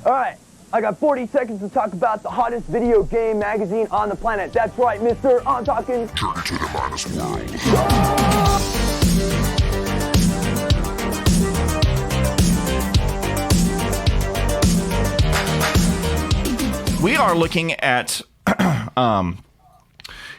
All right, I got 40 seconds to talk about the hottest video game magazine on the planet. That's right, mister. I'm talking... Turn to the -9. We are looking at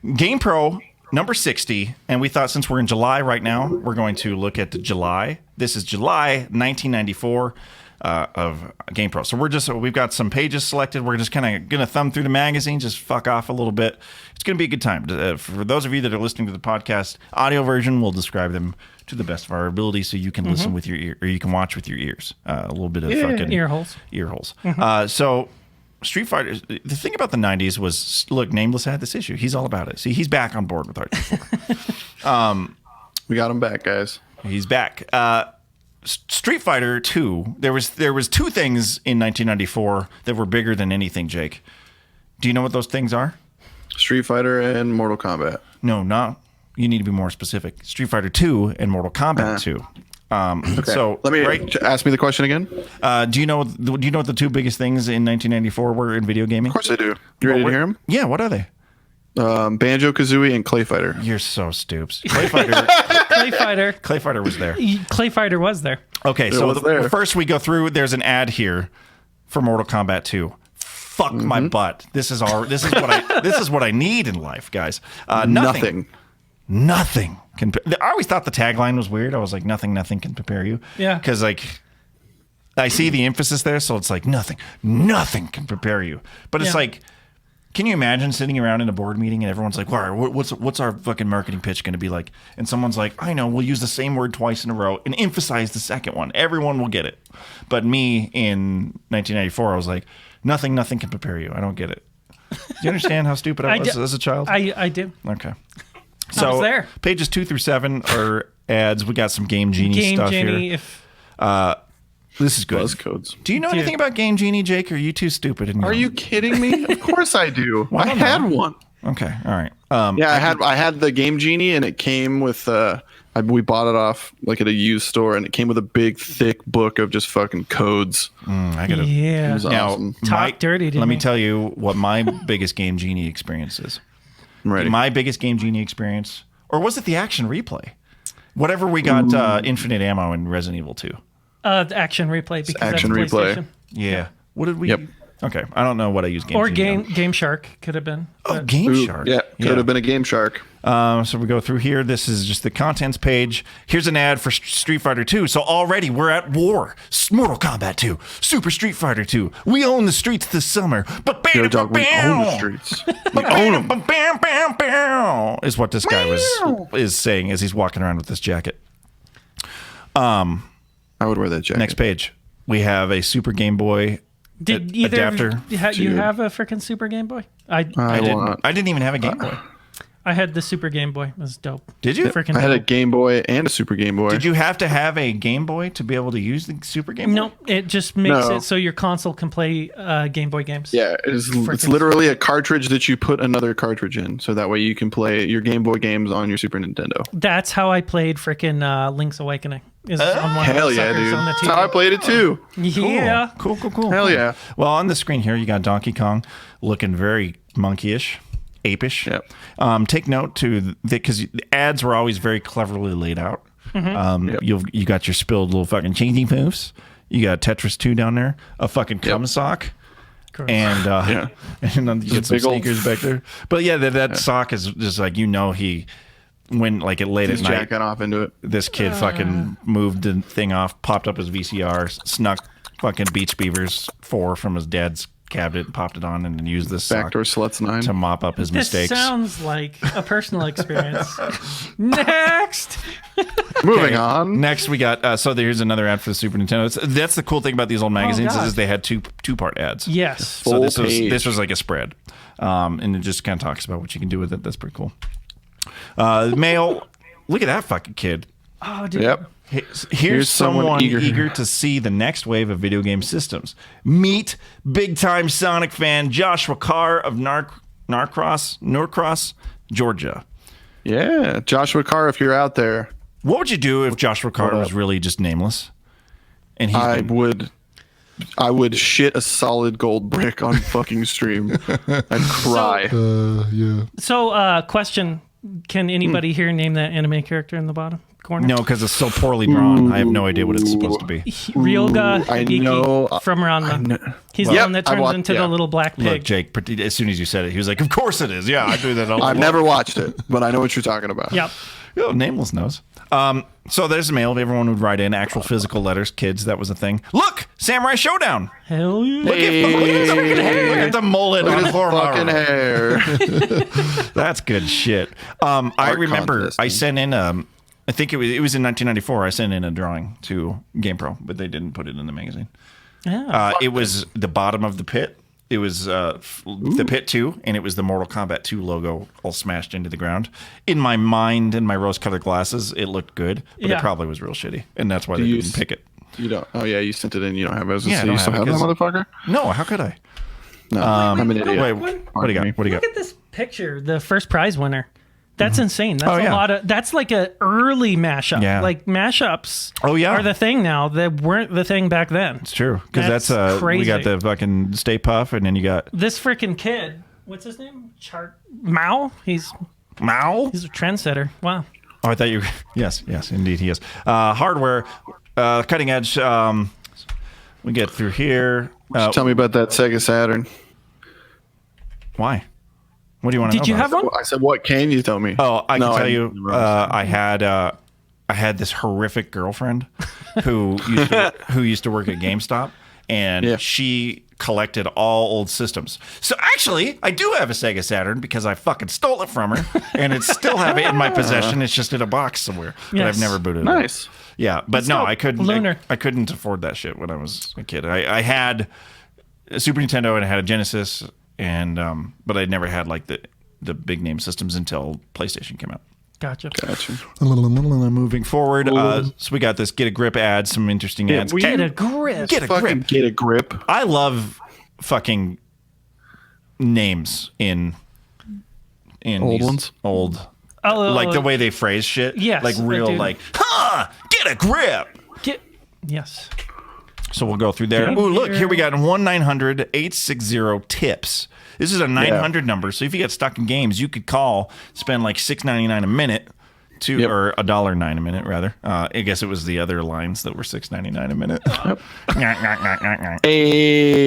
GamePro number 60, and we thought since we're in July right now, we're going to look at July. This is July 1994 of GamePro. So we've got some pages selected. We're just kind of going to thumb through the magazine, just fuck off a little bit. It's going to be a good time. For those of you that are listening to the podcast audio version, we'll describe them to the best of our ability, so you can listen with your ear, or you can watch with your ears. A little bit of fucking ear holes. So Street Fighter, the thing about the 90s was, look, Nameless had this issue. He's all about it. See, he's back on board with Art. We got him back, guys. He's back. Street Fighter 2, there was two things in 1994 that were bigger than anything, Jake. Do you know what those things are? Street Fighter and Mortal Kombat. No, not. You need to be more specific. Street Fighter 2 and Mortal Kombat 2. Okay. So let me ask me the question again. Do you know what the two biggest things in 1994 were in video gaming? Of course I do. You ready to hear them? Yeah, what are they? Banjo-Kazooie and Clay Fighter. You're so stupid. Clay Fighter was there. Clay Fighter was there. Okay, so first we go through. There's an ad here for Mortal Kombat 2. Fuck my butt. This is what I need in life, guys. Nothing can. I always thought the tagline was weird. I was like, nothing can prepare you. Yeah. Because like, I see the emphasis there, so it's like nothing can prepare you. But it's like, can you imagine sitting around in a board meeting and everyone's like, all right, what's our fucking marketing pitch going to be like? And someone's like, I know, we'll use the same word twice in a row and emphasize the second one. Everyone will get it. But me in 1994, I was like, nothing can prepare you. I don't get it. Do you understand how stupid I was as a child? I do. Okay. I was there. Pages 2 through 7 are ads. We got some Game Genie stuff here. This is good. Buzz codes. Do you know anything about Game Genie, Jake? Or are you too stupid? Are you kidding me? Of course I do. I had one. Okay. All right. I had the Game Genie, and it came with we bought it off like at a used store, and it came with a big thick book of just fucking codes. It was awesome. Talk dirty to Let me tell you what my biggest Game Genie experience is. I'm ready. My biggest Game Genie experience, or was it the action replay? Whatever we got infinite ammo in Resident Evil 2. Action replay. Because action that's replay. PlayStation. Yeah. What did we? Yep. Okay. I don't know what I used. Or Game Shark could have been. Oh, Game Shark. Yeah, could have been a Game Shark. So we go through here. This is just the contents page. Here's an ad for Street Fighter 2. So already we're at war. Mortal Kombat 2, Super Street Fighter 2. We own the streets this summer. But Yo, dog, we own the streets. We own them. Is what this guy is saying as he's walking around with this jacket. I would wear that jacket. Next page. We have a Super Game Boy Did either adapter. you have a freaking Super Game Boy? I didn't even have a Game Boy. I had the Super Game Boy. It was dope. Did you? Freaking I had a dope. Game Boy and a Super Game Boy. Did you have to have a Game Boy to be able to use the Super Game Boy? No, it just makes it so your console can play Game Boy games. Yeah, it's literally a cartridge that you put another cartridge in, so that way you can play your Game Boy games on your Super Nintendo. That's how I played freaking Link's Awakening. Is on one Hell of the yeah, suckers dude! on the That's TV. how I played it too. Yeah. Cool. Hell yeah. Well, on the screen here, you got Donkey Kong looking very monkeyish, apish. Yep. Take note to because the ads were always very cleverly laid out. You got your spilled little fucking changing moves. You got Tetris 2 down there, a fucking cum sock. Gross. And and then you get some sneakers back there. But yeah, that sock is just like he. When like it late He's at night, jacking off into it. This kid fucking moved the thing off, popped up his VCR, snuck fucking Beach Beavers 4 from his dad's cabinet, and popped it on, and then used this Backdoor Sluts 9 to mop up his mistakes. This sounds like a personal experience. Next. Moving on. Next, we got so there's another ad for the Super Nintendo. That's the cool thing about these old magazines is they had two-part ads. Yes. So this was like a spread, and it just kind of talks about what you can do with it. That's pretty cool. Mail. Look at that fucking kid. Oh, dude. Yep. Here's someone eager to see the next wave of video game systems. Meet big-time Sonic fan Joshua Carr of Norcross, Georgia. Yeah, Joshua Carr, if you're out there. What would you do if Joshua Carr was really just nameless? And I would I would shit a solid gold brick on fucking stream. I'd cry. Yeah. So, question: can anybody here name that anime character in the bottom corner? No, because it's so poorly drawn. I have no idea what it's supposed to be. Ryoga I Hibiki know. from Ranma. He's the Yep, one that I turns watched- into yeah. the little black Look, pig. Jake, as soon as you said it, he was like, "Of course it is. Yeah, I do that all the I've time." never watched it, but I know what you're talking about. Yep. Oh, Nameless knows. So there's a mail. Everyone would write in actual physical letters. Kids, that was a thing. Look, Samurai Showdown. Hell yeah. Look at the mullet Look on at his fucking hair. That's good shit. I Art remember contest, I man. sent in. I think it was in 1994. I sent in a drawing to GamePro, but they didn't put it in the magazine. Yeah. It was the bottom of the pit. It was the Pit 2, and it was the Mortal Kombat 2 logo all smashed into the ground. In my mind and my rose-colored glasses, it looked good, but Yeah. it probably was real shitty, and that's why Do they you didn't pick it. You don't. Oh yeah, you sent it in. You don't have it. I was gonna Yeah, I say, don't you still have have it that 'cause- motherfucker? No, how could I? No, I'm an idiot. Wait, what do you got? What do you Look got? at this picture, the first prize winner. That's insane. That's Oh, yeah. a lot of. That's like a early mashup. Yeah. Like mashups. Oh, yeah. Are the thing now that weren't the thing back then. It's true, because That's that's we got crazy. the fucking Stay Puff, and then you got This freaking kid. What's his name? Mao. He's Mao. a trendsetter. Wow. Oh, I thought you. Yes, indeed, he is. Hardware, cutting edge. We get through here. Tell me about that Sega Saturn. Why? What do you want to know? Did you about have one? I said, what can you tell me? Oh, I No, can tell I you. never understood. I had this horrific girlfriend who used to work at GameStop, and Yeah. she collected all old systems. So actually, I do have a Sega Saturn because I fucking stole it from her, and it's still have it in my possession. It's just in a box somewhere, but I've Yes. never booted it. Nice. Yeah, but no, dope. I couldn't. Lunar. I couldn't afford that shit when I was a kid. I had a Super Nintendo and I had a Genesis, and but I never had like the big name systems until PlayStation came out. Gotcha. Gotcha. Moving forward, so we got this Get a Grip ad, some interesting ads. we Get a grip. Get a Fucking grip. get a grip. I love fucking names in Old these ones? old, Oh, like the way they phrase shit. Yes, like I real, do. like, get a grip. Yes. So we'll go through there. Game Oh, look, Gear. here we got 1-900-860-TIPS. This is a 900 number. So if you get stuck in games, you could call, spend like $6.99 a minute to, Yep. or $1.09 a minute rather. I guess it was the other lines that were $6.99 a minute.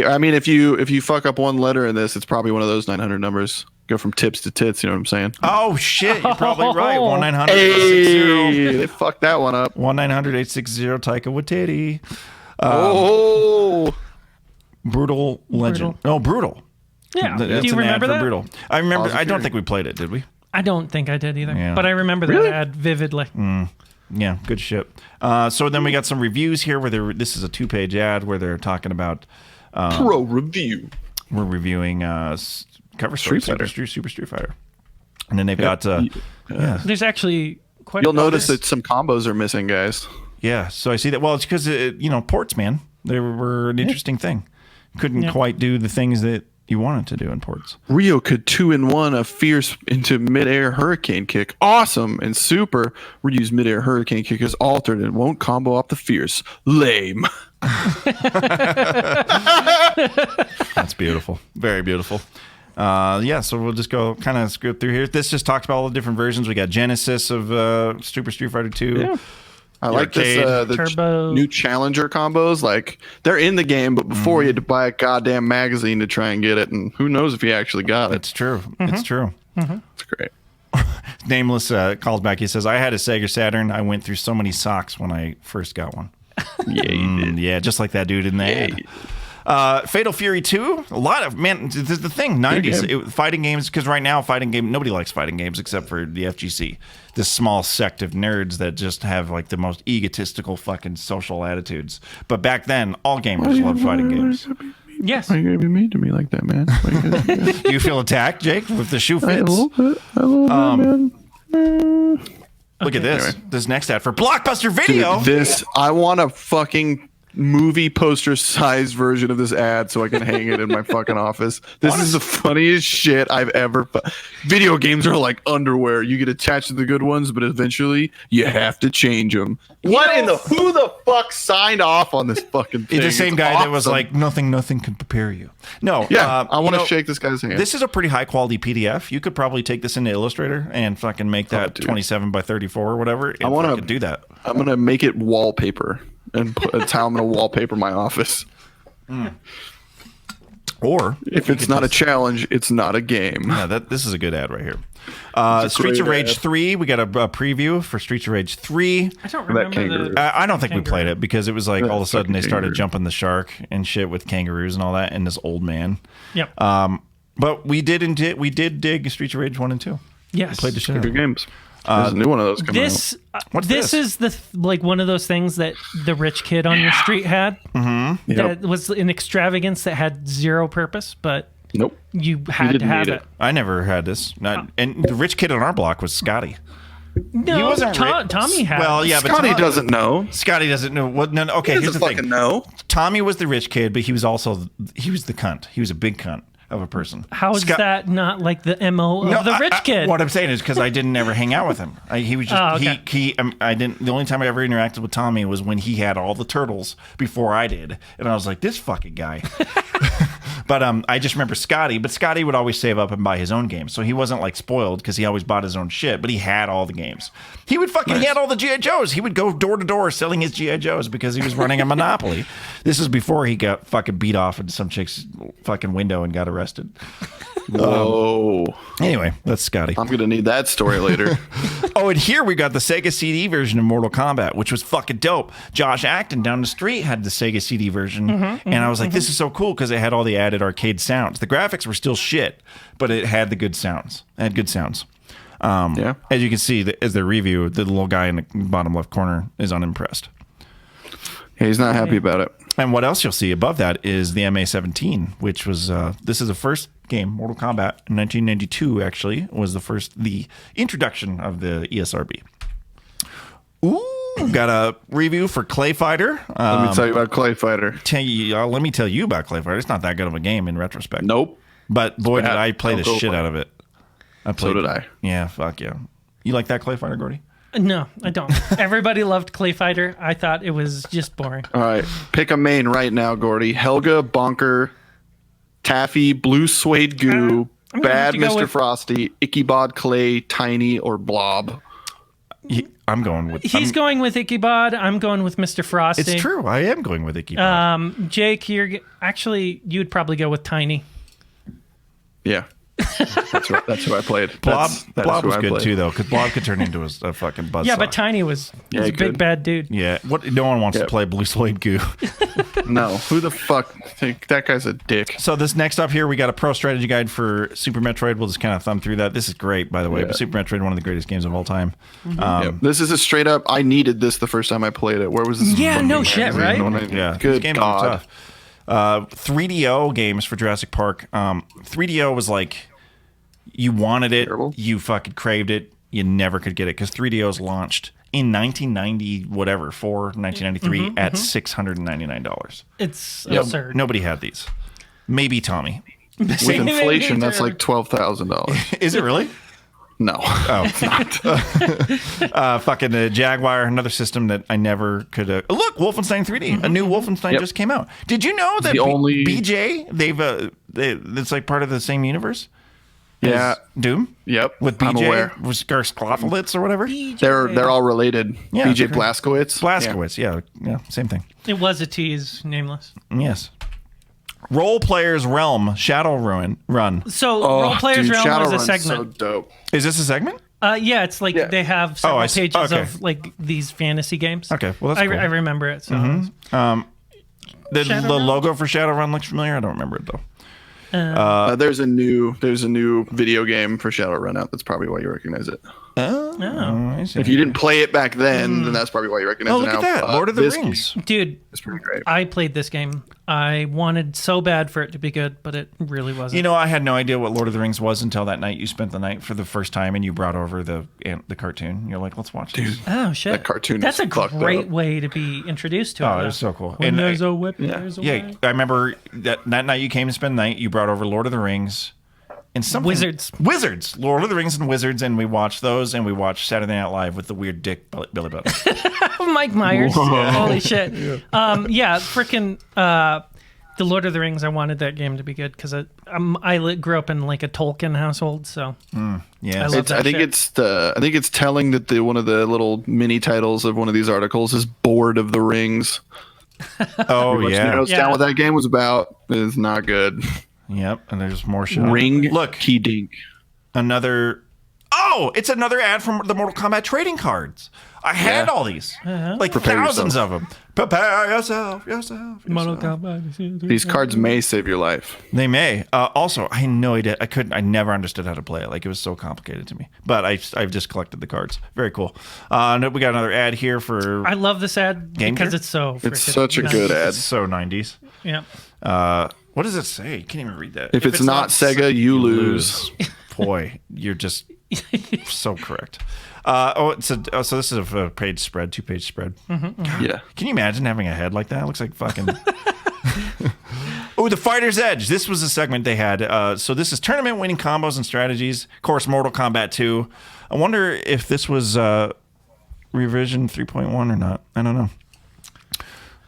I mean, if you fuck up one letter in this, it's probably one of those 900 numbers. Go from tips to tits. You know what I'm saying? Oh shit, you're probably right. 1-900-860. Hey, they fucked that one up. 1-900-860 Taika Waititi. Oh, Brutal Legend. Oh, Brutal. Yeah. That's Do you an ad remember for that? Brutal. I remember. Pause if I don't you're- think we played it, did we? I don't think I did either. Yeah. But I remember that ad vividly. Yeah, good shit. So then we got some reviews here where this is a 2-page ad where they're talking about pro review. we're reviewing cover story Street Fighter. Super Street Fighter, and then they've got There's actually quite You'll a notice few. that some combos are missing, guys. yeah. So I see that. Well, it's because ports, man. They were an interesting thing. Couldn't Yeah. quite do the things that you wanted to do in ports. Rio could 2-in-1 a fierce into midair hurricane kick. Awesome. And super, reuse midair hurricane kick as altered and won't combo up the fierce. Lame. That's beautiful. Very beautiful. Yeah, so we'll just go kind of scoot through here. This just talks about all the different versions. We got Genesis of Super Street Fighter 2. Yeah. I like this. arcade. The Turbo. new challenger combos. Like, they're in the game, but before you had to buy a goddamn magazine to try and get it. And who knows if you actually got it. It's true. It's true. It's great. Nameless calls back. He says, I had a Sega Saturn. I went through so many socks when I first got one. Yeah, you did. Yeah, just like that dude in the ad. Fatal Fury 2, a lot of, man, this is the thing, 90s, fighting games, because right now, nobody likes fighting games except for the FGC, this small sect of nerds that just have like the most egotistical fucking social attitudes. But back then, all gamers loved fighting games. Yes. Why are you going to be mean to me like that, man? Why you gonna do that? Do you feel attacked, Jake, with the shoe A fits? little bit, man. Look at this. Anyway. This next ad for Blockbuster Video. Dude, I want to fucking movie poster sized version of this ad so I can hang it in my fucking office. This is the funniest shit I've ever. Video games are like underwear. You get attached to the good ones, but eventually you have to change them. Who the fuck signed off on this fucking thing? It's the same It's guy that was awesome. like, nothing can prepare you. No. Yeah, I want to you know, shake this guy's hand. This is a pretty high quality PDF. You could probably take this into Illustrator and fucking make that dude. 27 by 34 or whatever. I want to do that. I'm gonna make it wallpaper, and that's how I'm gonna wallpaper my office. Or If it's not a challenge, it's not a game. yeah, this is a good ad right here. It's a Streets of great Rage ad. 3. We got a preview for Streets of Rage 3. I don't That remember kangaroo. I don't think we played it because it was like all of a sudden they fucking started kangaroo. jumping the shark and shit with kangaroos and all that and this old man. Yep. But we did dig Streets of Rage 1 and 2. Yes. Played the shit out Good of it. games. There's a new one of those coming This What's this this? is like one of those things that the rich kid on your street had. Mm-hmm. That was an extravagance that had zero purpose, but out. Nope. you had to didn't have need it. it. I never had this. And the rich kid on our block was Scotty. No, He wasn't Tommy had. Well, it. yeah, but Scotty doesn't know. Scotty doesn't know. Well, no, okay, He here's doesn't the fucking thing. know. Tommy was the rich kid, but he was also the cunt. He was a big cunt of a person. How is that not like the MO of the rich kid? What I'm saying is because I didn't ever hang out with him. He was just Oh, okay. I didn't. The only time I ever interacted with Tommy was when he had all the turtles before I did, and I was like, this fucking guy. But I just remember Scotty. But Scotty would always save up and buy his own games, so he wasn't like spoiled because he always bought his own shit. But he had all the games. He would fucking he had all the GI Joes. He would go door to door selling his GI Joes because he was running a monopoly. This is before he got fucking beat off into some chick's fucking window and got arrested. Whoa. Anyway, that's Scotty. I'm gonna need that story later. Oh, and here we got the Sega CD version of Mortal Kombat, which was fucking dope. Josh Acton down the street had the Sega CD version, and I was like, this is so cool because it had all the added arcade sounds. The graphics were still shit, but it had the good sounds. It had good sounds. Yeah. As you can see, as the review, the little guy in the bottom left corner is unimpressed. Yeah, he's not happy about it. And what else you'll see above that is the MA-17, which was this is the first game, Mortal Kombat, in 1992. Actually, was the introduction of the ESRB. Ooh, got a review for Clay Fighter. Let me tell you about Clay Fighter. Let me tell you about Clay Fighter. It's not that good of a game in retrospect. Nope. But boy, did bad. I play the Don't go shit for it. out of it. So did I. Yeah, fuck yeah. You like that Clay Fighter, Gordy? No, I don't. Everybody loved Clay Fighter. I thought it was just boring. All right. Pick a main right now, Gordy. Helga, Bonker, Taffy, Blue Suede Goo, I'm gonna Bad have to go Mr. with- Frosty, Ichabod Clay, Tiny, or Blob. I'm going with. He's going with Ichabod. I'm going with Mr. Frosty. It's true. I am going with Ichabod. Jake, actually, you would probably go with Tiny. Yeah. That's who I played. Blob That's who was I good played. too, though, because Blob could turn into a fucking buzzsaw. Yeah, but Tiny was Yeah, a he big could. bad dude. Yeah, no one wants to Yep. play Blue Suede Goo. No. Who the fuck? That guy's a dick. So this next up here, we got a pro strategy guide for Super Metroid. We'll just kind of thumb through that. This is great, by the way. Yeah. But Super Metroid, one of the greatest games of all time. Yep. This is a straight up. I needed this the first time I played it. Where was this? Yeah, fucking no shit, magazine right? when I- Yeah, Good these games God. are tough. 3DO games for Jurassic Park. 3DO was like, you wanted it, Terrible. you fucking craved it, you never could get it because 3DOs launched in 1990, whatever, 1993 at $699. It's absurd. Nobody had these. Maybe Tommy. With inflation, that's like $12,000. Is it really? No. Oh, fucking Jaguar, another system that I never could. Look, Wolfenstein 3D, a new Wolfenstein Yep. just came out. Did you know that The only- BJ? It's like part of the same universe. Yeah. as Doom. Yep. With I'm BJ aware. Sklafowitz or whatever. They're all related. Yeah, BJ okay. Blazkowicz. Blazkowicz, yeah, same thing. It was a tease, nameless. Yes. Role Players Realm Shadow Run. So, Oh, Role Players dude, Realm was a Shadowrun's segment. So dope. Is this a segment? Yeah, it's like they have several I see. pages Okay. of like these fantasy games. Okay, well, that's cool. I remember it. So The Shadowrun? logo for Shadowrun looks familiar. I don't remember it though. There's a new video game for Shadowrun out. That's probably why you recognize it. I see. If you didn't play it back then that's probably why you recognize Oh, it look now. at that. Lord of the this Rings. Dude, It's pretty great. I played this game. I wanted so bad for it to be good, but it really wasn't. You know, I had no idea what Lord of the Rings was until that night you spent the night for the first time and you brought over the cartoon. You're like, let's watch this. Oh shit! That cartoon That's is a fucked great up. way to be introduced to it. Oh, it though. was so cool. When And there's I- a whip, there's a Yeah, way. I remember that night you came to spend the night, you brought over Lord of the Rings and something. Wizards. Lord of the Rings and Wizards, and we watched those, and we watched Saturday Night Live with the weird dick Billy Butler. Mike Myers. Holy shit. Yeah, freaking the Lord of the Rings. I wanted that game to be good because I grew up in like a Tolkien household, so Yeah, I love that I think shit. I think it's telling that one of the little mini titles of one of these articles is Board of the Rings. oh Which yeah, narrows down what that game was about. It's not good. yep. And there's more shit. Ring. Look, Key Dink. another. Oh, it's another ad from the Mortal Kombat trading cards. I had all these, like Prepare thousands yourself. of them. Prepare yourself. Mortal Kombat. These cards may save your life. They may. Also, I had no idea. I never understood how to play it. Like, it was so complicated to me. But I've just collected the cards. Very cool. We got another ad here for. I love this ad Game because Gear? it's so. It's freaking such a nice. good ad. It's so 90s. Yeah. What does it say? You can't even read that. If it's not Sega, you lose. Boy, you're just so correct. So this is a page spread, 2-page spread. Yeah. Can you imagine having a head like that? It looks like fucking. Oh, the Fighter's Edge. This was a segment they had. So this is tournament winning combos and strategies. Of course, Mortal Kombat 2. I wonder if this was revision 3.1 or not. I don't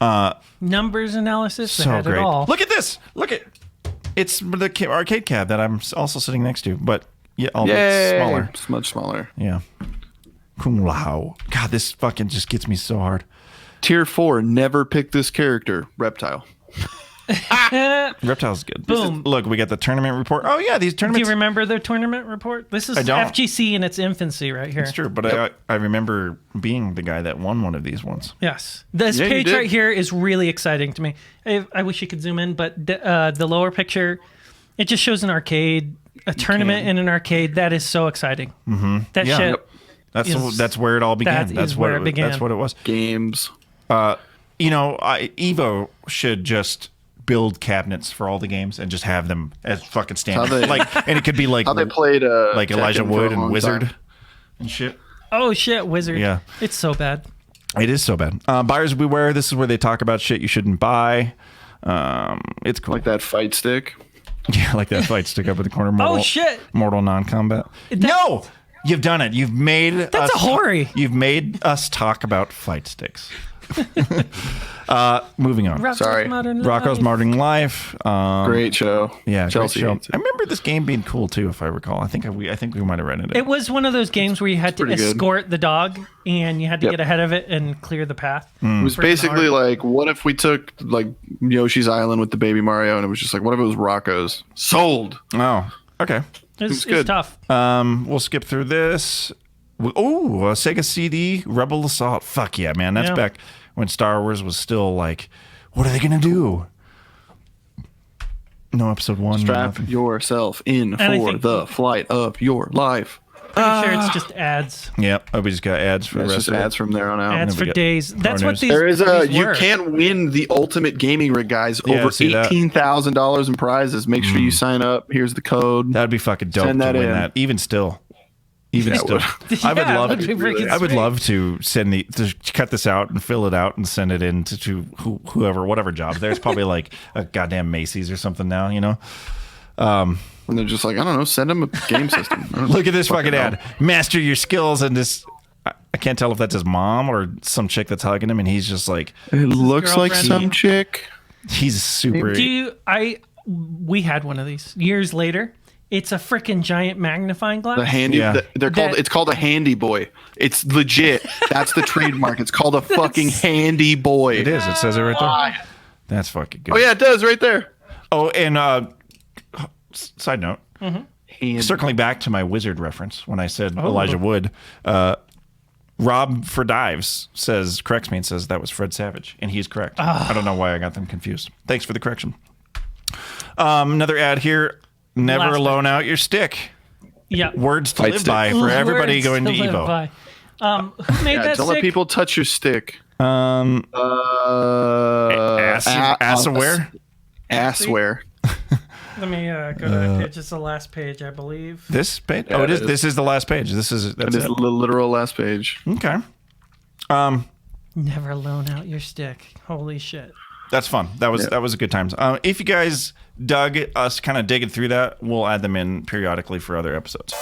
know. Numbers analysis. They So had great. it all. Look at this. Look at. It's the arcade cab that I'm also sitting next to, but yeah, all Yay. smaller. It's much smaller. Yeah. Kung Lao. God, this fucking just gets me so hard. Tier 4, never pick this character. Reptile. Reptile's good. Boom. Look, we got the tournament report. Oh yeah, these Do tournaments. you remember their tournament report? This is I don't. FGC in its infancy right here. It's true, but I remember being the guy that won one of these ones. Yes. This Yeah, you page did. right here is really exciting to me. I wish you could zoom in, but the lower picture, it just shows an arcade, a tournament in an arcade. That is so exciting. Mm-hmm. That Yeah. shit. Yep. That's is- that's where it all began. that That's is what where it began. That's what it was. Games. Evo should just build cabinets for all the games and just have them as fucking standard. How they- And it could be like How they played like Elijah Tekken for a Wood and long Wizard time. and shit. Oh shit, Wizard. Yeah. It's so bad. It is so bad. Buyers beware. This is where they talk about shit you shouldn't buy. It's cool. Like that fight stick. Yeah, like that fight stick up in the corner. Mortal, shit. Mortal non-combat. No, you've done it. You've made That's a hoary. You've made us talk about fight sticks. Moving on. Sorry. Rocco's Modern Life. Great show. Yeah, Chelsea great show. hates it. I remember this game being cool too, if I recall. I think we might have rented it. It was one of those games where you had to pretty good. escort the dog and you had to Yep. get ahead of it and clear the path. Hmm. It was Freaking basically hard. like, what if we took like Yoshi's Island with the baby Mario, and it was just like, what if it was Rocco's? Sold. Oh, okay. It's good. tough. We'll skip through this. Oh, Sega CD Rebel Assault. Fuck yeah, man. That's Yeah. back when Star Wars was still like, what are they gonna do? No episode 1. Strap nothing. yourself in And I for think- the flight of your life. Pretty sure it's just ads. Yep. Oh, we just got ads for It's the just rest of ads it. from there on out. Ads we for get days. That's more what news. these. There is these you were. can't win the ultimate gaming rig, guys. Yeah, Over see that? $18,000 in prizes. Make sure you sign up. Here's the code. That'd be fucking dope Send to that win in. that. Even still. Yeah, it still. I would Yeah, love that'd be freaking I would sweet. love to to cut this out and fill it out and send it in to whoever, whatever job. There's probably like a goddamn Macy's or something now, you know? And they're just like, I don't know, send them a game system. I don't Look at this fucking know. ad. Master your skills, and this. I can't tell if that's his mom or some chick that's hugging him, and he's just like, It looks like girlfriend. some chick. he's super. We had one of these years later. It's a freaking giant magnifying glass. The handy, Yeah. they're called. That- It's called a handy boy. It's legit. That's the trademark. It's called a fucking handy boy. It is. It says it right there. That's fucking good. Oh yeah, it does right there. Oh, and side note, Handy. circling back to my wizard reference when I said Elijah Wood, Rob for Dives corrects me and says that was Fred Savage, and he's correct. I don't know why I got them confused. Thanks for the correction. Another ad here. Never Last loan out your stick. Yeah. Words to Fight live stick. by for everybody Words going to live Evo. by. Who made Yeah, that don't let stick? people touch your stick. Assware? Assware. Let me go to that page. It's the last page, I believe. This page? Yeah, Oh, it is. it is. This is the last page. That's It is it. the literal last page. Okay. Never loan out your stick. Holy shit. That's fun. That was a good times. If you guys dug us kind of digging through that, we'll add them in periodically for other episodes.